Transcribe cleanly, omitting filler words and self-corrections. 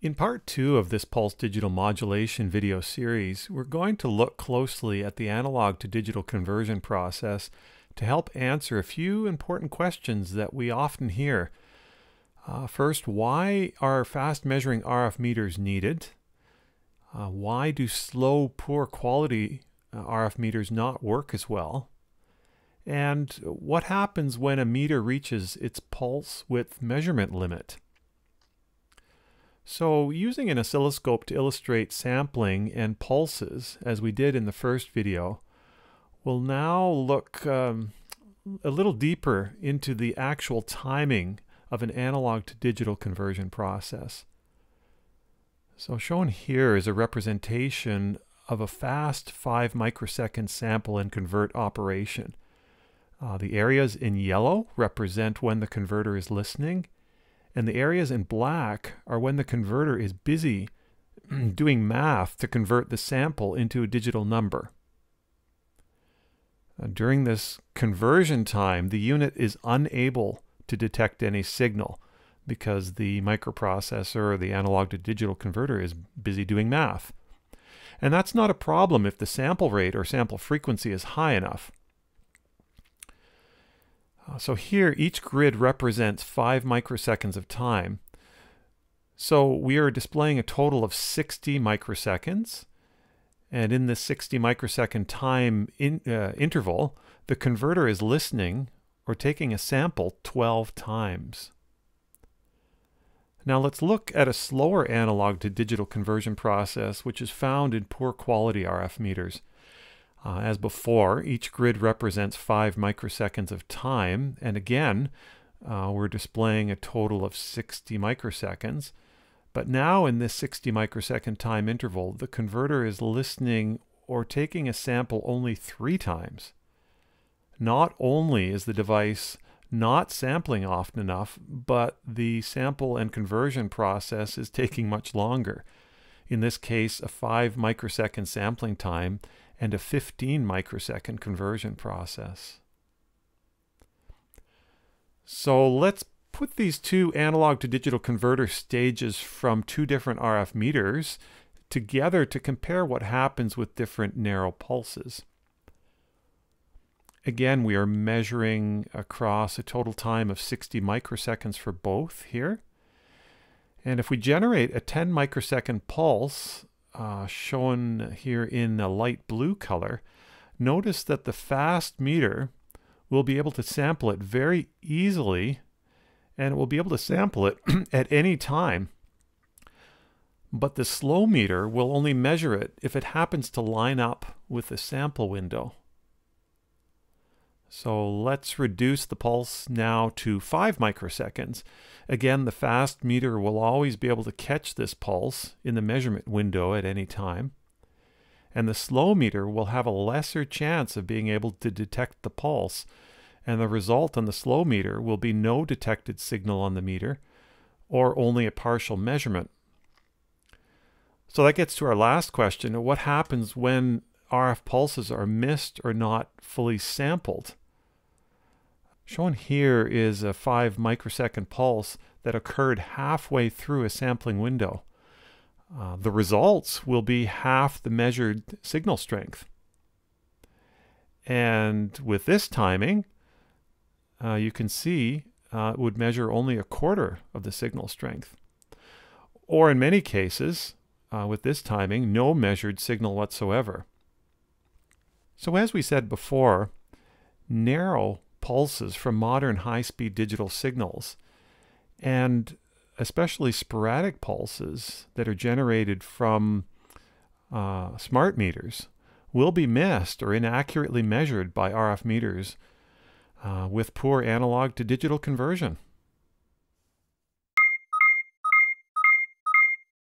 In part 2 of this Pulsed Digital Modulation video series, we're going to look closely at the analog to digital conversion process to help answer a few important questions that we often hear. First, why are fast measuring RF meters needed? Why do slow, poor quality RF meters not work as well? And what happens when a meter reaches its pulse width measurement limit? So using an oscilloscope to illustrate sampling and pulses, as we did in the first video, we'll now look a little deeper into the actual timing of an analog to digital conversion process. So shown here is a representation of a fast 5 microsecond sample and convert operation. The areas in yellow represent when the converter is listening, and the areas in black are when the converter is busy doing math to convert the sample into a digital number. During this conversion time, the unit is unable to detect any signal because the microprocessor or the analog to digital converter is busy doing math. And that's not a problem if the sample rate or sample frequency is high enough. So here, each grid represents 5 microseconds of time. So we are displaying a total of 60 microseconds. And in this 60 microsecond time interval, the converter is listening or taking a sample 12 times. Now let's look at a slower analog to digital conversion process, which is found in poor quality RF meters. As before, each grid represents 5 microseconds of time, and again, we're displaying a total of 60 microseconds. But now in this 60 microsecond time interval, the converter is listening or taking a sample only 3 times. Not only is the device not sampling often enough, but the sample and conversion process is taking much longer. In this case, a 5 microsecond sampling time and a 15 microsecond conversion process. So let's put these two analog to digital converter stages from 2 different RF meters together to compare what happens with different narrow pulses. Again, we are measuring across a total time of 60 microseconds for both here. And if we generate a 10 microsecond pulse, shown here in a light blue color, notice that the fast meter will be able to sample it very easily, and it will be able to sample it at any time. But the slow meter will only measure it if it happens to line up with the sample window. So let's reduce the pulse now to 5 microseconds. Again, the fast meter will always be able to catch this pulse in the measurement window at any time. And the slow meter will have a lesser chance of being able to detect the pulse. And the result on the slow meter will be no detected signal on the meter, or only a partial measurement. So that gets to our last question. What happens when RF pulses are missed or not fully sampled? Shown here is a 5 microsecond pulse that occurred halfway through a sampling window. The results will be half the measured signal strength. And with this timing, you can see it would measure only a quarter of the signal strength. Or in many cases, with this timing, no measured signal whatsoever. So as we said before, narrow pulses from modern high-speed digital signals, and especially sporadic pulses that are generated from smart meters, will be missed or inaccurately measured by RF meters with poor analog to digital conversion.